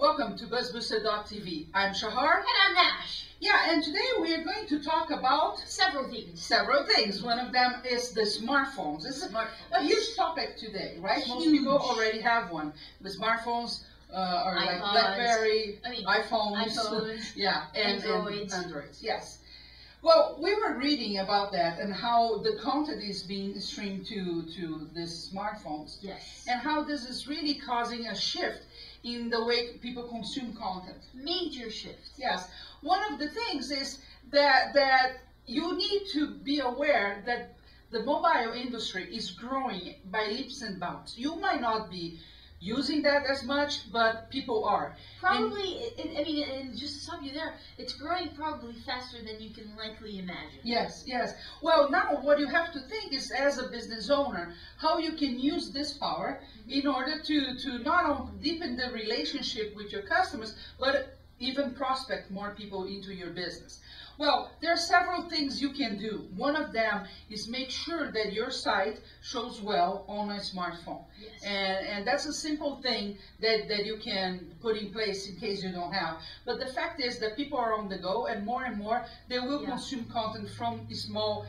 Welcome to BuzzBooster.tv. I'm Shahar. And I'm Nash. Yeah, and today we are going to talk about Several things. One of them is the smartphones. This is a huge topic today, right? Huge. Most people already have one. The smartphones are like iPods, BlackBerry, iPhones, yeah, and Androids. Yes. Well, we were reading about that and how the content is being streamed to these smartphones. Yes. And how this is really causing a shift in the way people consume content. Major shift. Yes. One of the things is that you need to be aware that the mobile industry is growing by leaps and bounds. You might not be using that as much, but people are. Probably, and just to stop you there, it's growing probably faster than you can likely imagine. Yes, yes. Well, now what you have to think is, as a business owner, how you can use this power in order to not only deepen the relationship with your customers, but even prospect more people into your business. Well, there are several things you can do. One of them is make sure that your site shows well on a smartphone. Yes. And that's a simple thing that you can put in place in case you don't have. But the fact is that people are on the go, and more they will consume content from small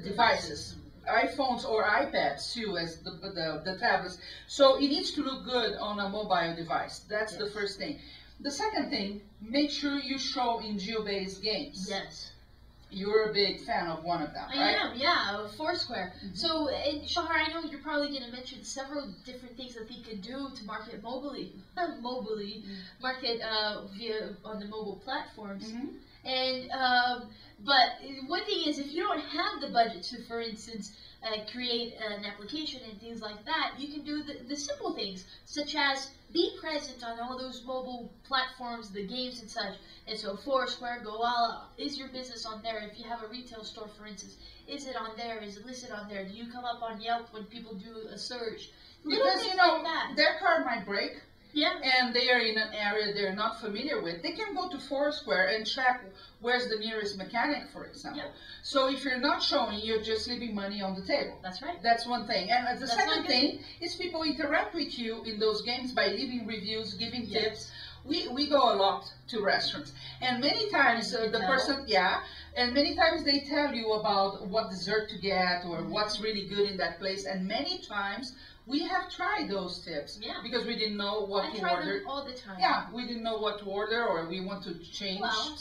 devices. iPhones or iPads too, as the tablets. So it needs to look good on a mobile device. That's the first thing. The second thing, make sure you show in geo-based games. Yes. You're a big fan of one of them, right? I am, yeah, Foursquare. So, and Shahar, I know you're probably going to mention several different things that they can do to market market via on the mobile platforms. And but one thing is, if you don't have the budget to, for instance, create an application and things like that, you can do the simple things, such as be present on all those mobile platforms, the games and such. And so Foursquare, go all out. Is your business on there? If you have a retail store, for instance, is it on there? Is it listed on there? Do you come up on Yelp when people do a search? Because, you know, their car might break. Yeah. And they are in an area they're not familiar with. They can go to Foursquare and check where's the nearest mechanic, for example. Yeah. So if you're not showing, you're just leaving money on the table. That's right. That's one thing. And the second thing is people interact with you in those games by leaving reviews, giving tips. We go a lot to restaurants, and many times the person, and many times they tell you about what dessert to get or what's really good in that place, and many times we have tried those tips because we didn't know what to order. I try them all the time. Yeah, we didn't know what to order, or we want to change. Well,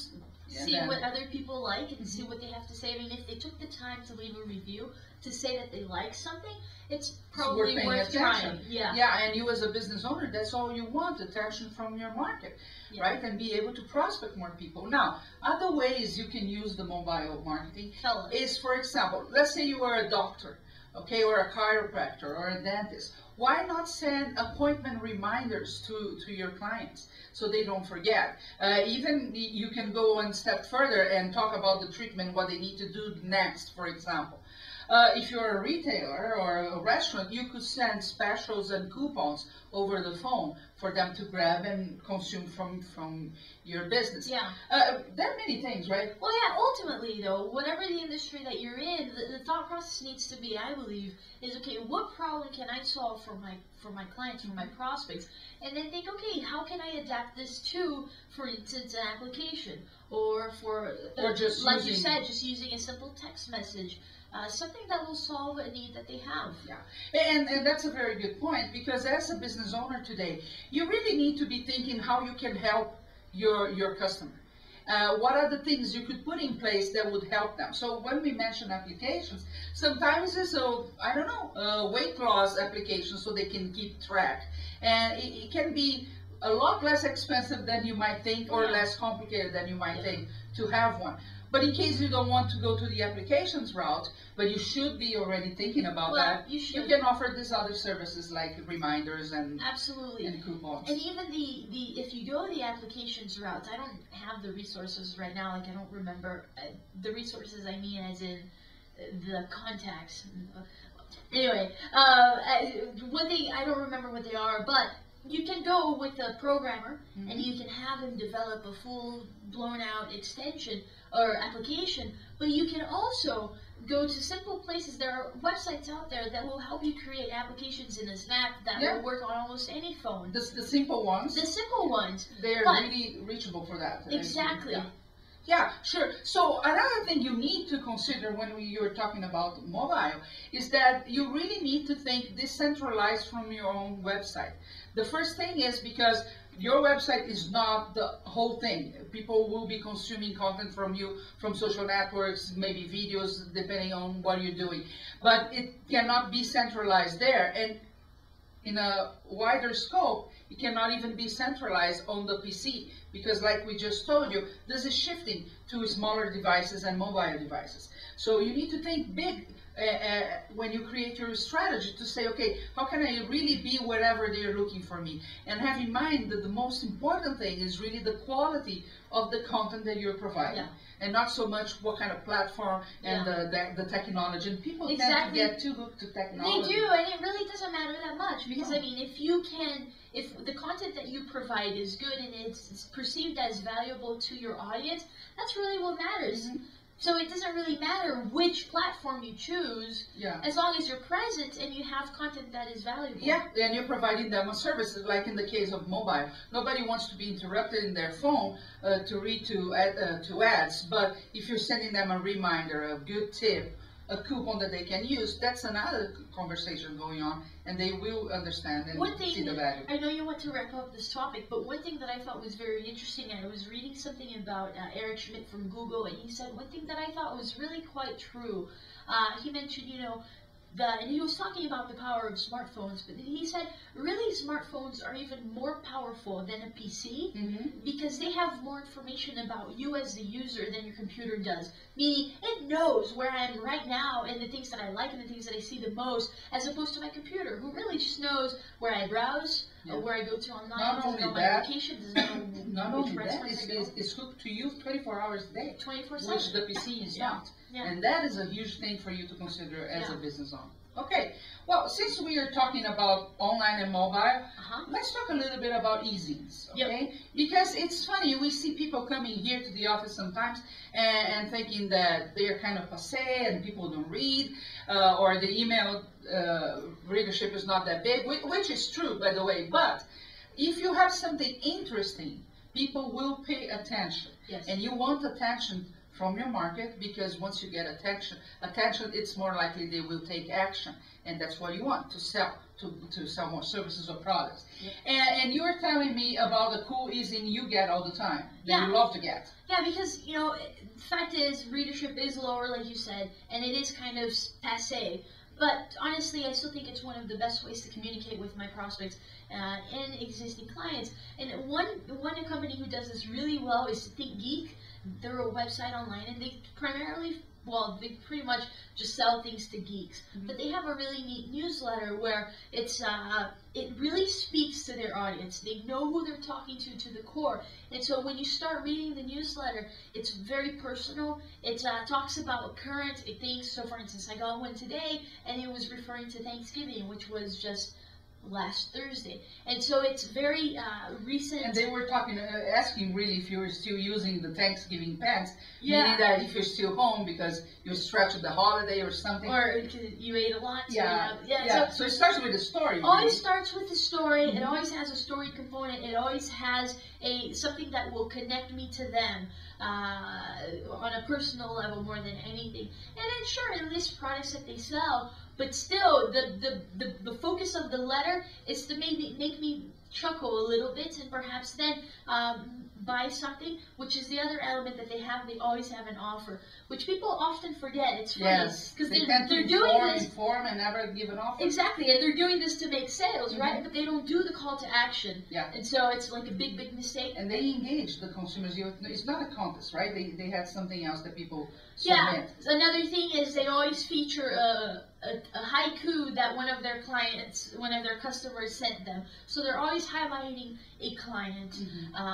see what other people like and see what they have to say. I mean, if they took the time to leave a review to say that they like something, it's probably worth trying. Yeah. Yeah, and you as a business owner, that's all you want, attention from your market, right? And be able to prospect more people. Now, other ways you can use the mobile marketing is, for example, let's say you are a doctor, okay, or a chiropractor or a dentist. Why not send appointment reminders to your clients so they don't forget? Even you can go one step further and talk about the treatment, what they need to do next, for example. If you're a retailer or a restaurant, you could send specials and coupons over the phone for them to grab and consume from your business. Yeah. There are many things, right? Well, yeah, ultimately, though, whatever the industry that you're in, the thought process needs to be, I believe, is, okay, what problem can I solve for my clients, for my prospects? And then think, okay, how can I adapt this to, for instance, an application? Or just like you said, just using a simple text message. Something that will solve a need that they have. Yeah, and that's a very good point, because as a business owner today, you really need to be thinking how you can help your customer. What are the things you could put in place that would help them? So when we mention applications, sometimes it's weight loss application so they can keep track. And it can be a lot less expensive than you might think, or less complicated than you might think to have one. But in case you don't want to go to the applications route, but you should be already thinking about that, you can offer these other services like reminders and and coupons. And even if you go the applications route, I don't have the resources right now. Like, I don't remember the resources. I mean, as in the contacts. Anyway, one thing, I don't remember what they are, but you can go with a programmer and you can have him develop a full blown out extension or application, but you can also go to simple places. There are websites out there that will help you create applications in a snap that will work on almost any phone. The simple ones. The simple ones. They're really reachable for that. Exactly. Yeah, sure. So another thing you need to consider when you're talking about mobile is that you really need to think decentralized from your own website. The first thing is because your website is not the whole thing. People will be consuming content from you, from social networks, maybe videos, depending on what you're doing. But it cannot be centralized there. And in a wider scope, it cannot even be centralized on the PC, because like we just told you, this is shifting to smaller devices and mobile devices. So you need to think big when you create your strategy to say, okay, how can I really be wherever they're looking for me? And have in mind that the most important thing is really the quality of the content that you're providing. And not so much what kind of platform and the technology. And people tend to get too hooked to technology. They do, and it really doesn't matter that much, because I mean, if the content that you provide is good and it's perceived as valuable to your audience, that's really what matters. So it doesn't really matter which platform you choose, as long as you're present and you have content that is valuable. Yeah, and you're providing them a service, like in the case of mobile. Nobody wants to be interrupted in their phone to read to ads, but if you're sending them a reminder, a good tip, a coupon that they can use, that's another conversation going on, and they will understand and see the value. I know you want to wrap up this topic, but one thing that I thought was very interesting, and I was reading something about Eric Schmidt from Google, and he said one thing that I thought was really quite true. He mentioned, you know, and he was talking about the power of smartphones, but he said really smartphones are even more powerful than a PC because they have more information about you as the user than your computer does. Meaning it knows where I am right now and the things that I like and the things that I see the most, as opposed to my computer, who really just knows where I browse, or where I go to online, not doesn't know my location, doesn't know not only that, it's hooked to you 24 hours a day, 24/7, which the PC is not. And that is a huge thing for you to consider as a business owner. Okay, well, since we are talking about online and mobile, let's talk a little bit about e-zines, okay? Because it's funny, we see people coming here to the office sometimes and thinking that they're kind of passé and people don't read, or the email readership is not that big, which is true, by the way. But if you have something interesting, people will pay attention. And you want attention from your market, because once you get attention, it's more likely they will take action, and that's what you want, to sell more services or products. And you were telling me about the cool e-zine you get all the time, that you love to get. Yeah, because, you know, the fact is, readership is lower, like you said, and it is kind of passé. But honestly, I still think it's one of the best ways to communicate with my prospects and existing clients. And one company who does this really well is Think Geek. They're a website online, and they primarily, well, they pretty much just sell things to geeks. But they have a really neat newsletter where it really speaks to their audience. They know who they're talking to the core. And so when you start reading the newsletter, it's very personal. It talks about current things. So for instance, I got one today, and it was referring to Thanksgiving, which was just last Thursday, and so it's very recent. And they were talking, asking really if you were still using the Thanksgiving pants, meaning that if you're still home because you stretched the holiday or something, or you ate a lot. So it starts with a story. Always starts with a story. It always has a story component. It always has something that will connect me to them on a personal level more than anything. And then sure, it lists products that they sell. But still, the focus of the letter is to make me chuckle a little bit, and perhaps then buy something, which is the other element that they have. They always have an offer, which people often forget. It's funny, because they're doing this. Inform and never give an offer. Exactly, and they're doing this to make sales, right? But they don't do the call to action. And so it's like a big mistake. And they engage the consumers. It's not a contest, right? They had something else that people submit. Another thing is they always feature a a haiku that one of their customers sent them. So they're always highlighting a client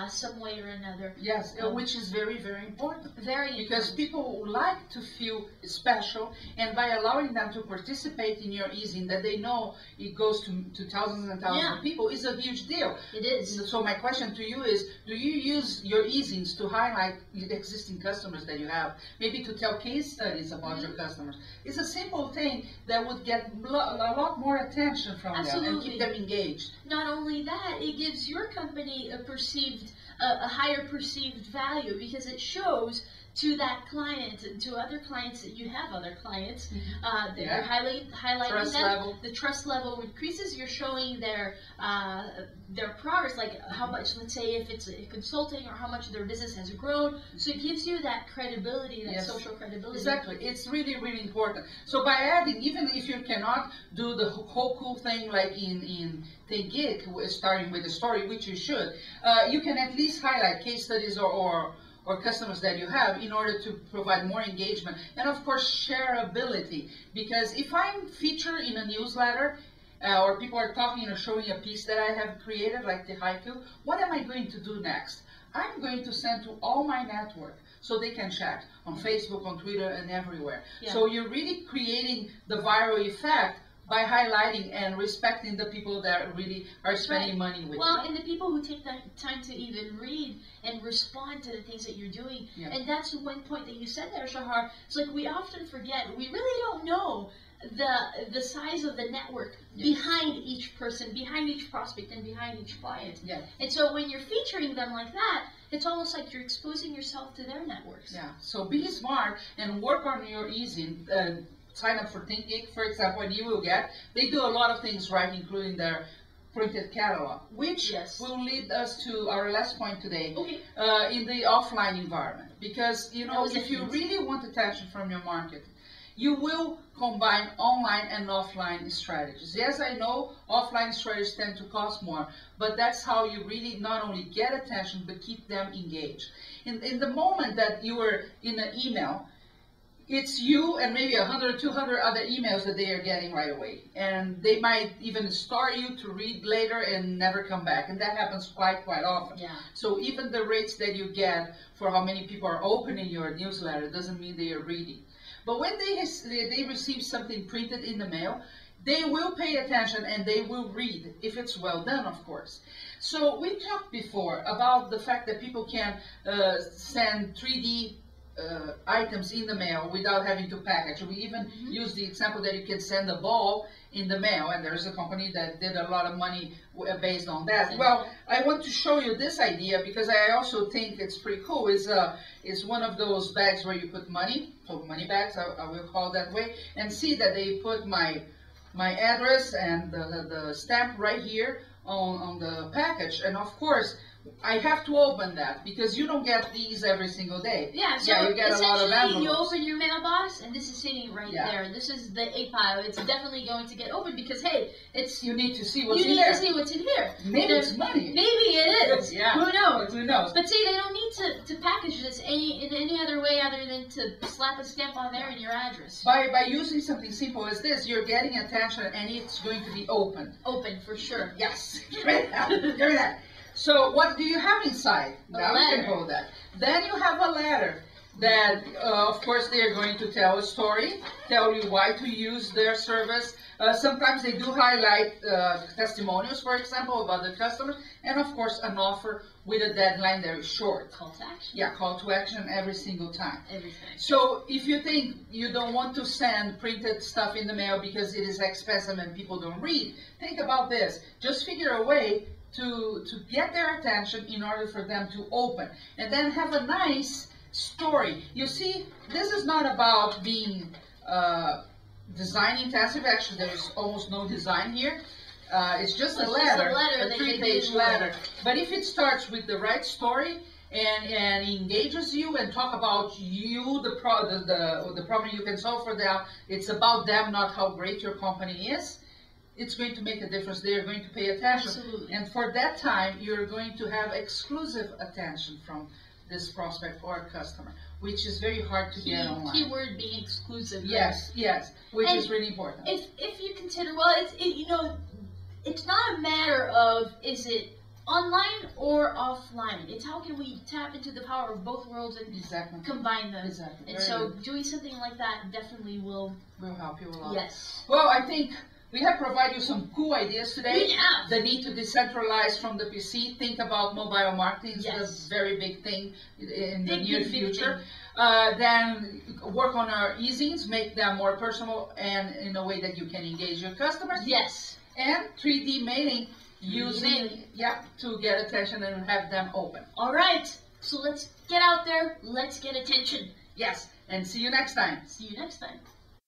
some way or another. Yes, which is very, very important. Very because important. people like to feel special, and by allowing them to participate in your e-zine that they know it goes to thousands and thousands of people is a huge deal. It is. So my question to you is, do you use your e-zines to highlight the existing customers that you have? Maybe to tell case studies about your customers. It's a simple thing that would get a lot more attention from them and keep them engaged. Not only that, it gives your company a higher perceived value, because it shows to that client, to other clients that you have other clients, they're highlighting trust them. level. The trust level increases. You're showing their progress, like how much, let's say if it's a consulting, or how much their business has grown. So it gives you that credibility, that social credibility. Exactly. It's really, really important. So by adding, even if you cannot do the whole cool thing like in Take Gig, starting with a story, which you should, you can at least highlight case studies or customers that you have in order to provide more engagement. And of course, shareability. Because if I'm featured in a newsletter, or people are talking or showing a piece that I have created, like the haiku, what am I going to do next? I'm going to send to all my network so they can check on Facebook, on Twitter, and everywhere. So you're really creating the viral effect by highlighting and respecting the people that really are spending money with you. Well, and the people who take that time to even read and respond to the things that you're doing. And that's one point that you said there, Shahar. It's like we often forget, we really don't know the size of the network behind each person, behind each prospect, and behind each client. And so when you're featuring them like that, it's almost like you're exposing yourself to their networks. So be smart and work on your e-zine. Sign up for Think Gig, for example, and you will get, they do a lot of things right, including their printed catalog, which will lead us to our last point today, in the offline environment. Because, you know, if you really want attention from your market, you will combine online and offline strategies. Yes, I know offline strategies tend to cost more, but that's how you really not only get attention, but keep them engaged. In the moment that you are in an email, it's you and maybe 100 or 200 other emails that they are getting right away. And they might even star you to read later and never come back. And that happens quite often. So even the rates that you get for how many people are opening your newsletter doesn't mean they are reading. But when they receive something printed in the mail, they will pay attention and they will read, if it's well done, of course. So we talked before about the fact that people can send 3D items in the mail without having to package. We even use the example that you can send a ball in the mail, and there's a company that did a lot of money based on that. Well, I want to show you this idea because I also think it's pretty cool. It's one of those bags where you put money, so money bags, I will call it that way, and see that they put my address and the stamp right here on the package. And of course, I have to open that because you don't get these every single day. So you get a lot of envelopes. You open your mailbox, and this is sitting right there. This is the A pile. It's definitely going to get opened because, hey, you need to see what's in there. You need to see what's in here. Maybe it's money. Maybe it is. Who knows? Who knows? But see, they don't need to package this in any other way other than to slap a stamp on there and your address. By using something simple as this, you're getting attention, and it's going to be open. Open, for sure. Yes. Give me that. So what do you have inside? Now you can hold that. Then you have a letter that, of course, they are going to tell a story, tell you why to use their service. Sometimes they do highlight testimonials, for example, about the customers, and of course an offer with a deadline that is short. Call to action. Yeah, call to action every single time. Everything. So if you think you don't want to send printed stuff in the mail because it is expensive and people don't read, think about this. Just figure a way to get their attention in order for them to open, and then have a nice story. You see, this is not about being design intensive. Actually, there's almost no design here. It's just a letter, a 3-page letter. But if it starts with the right story and engages you and talk about you, the problem you can solve for them, it's about them, not how great your company is. It's going to make a difference. They are going to pay attention. Absolutely. And for that time, you're going to have exclusive attention from this prospect or customer, which is very hard to get online. Keyword being exclusive. Yes, right? yes, which is really important. If you consider, well, you know, it's not a matter of is it online or offline. It's how can we tap into the power of both worlds and combine them. Exactly. And so doing something like that definitely will help you a lot. Yes. Well, I think we have provided you some cool ideas today. We have. The need to decentralize from the PC. Think about mobile marketing. It's a very big thing in the near future. Then work on our e-zines, make them more personal and in a way that you can engage your customers. Yes. And 3D mailing, using to get attention and have them open. All right. So let's get out there. Let's get attention. Yes. And see you next time. See you next time.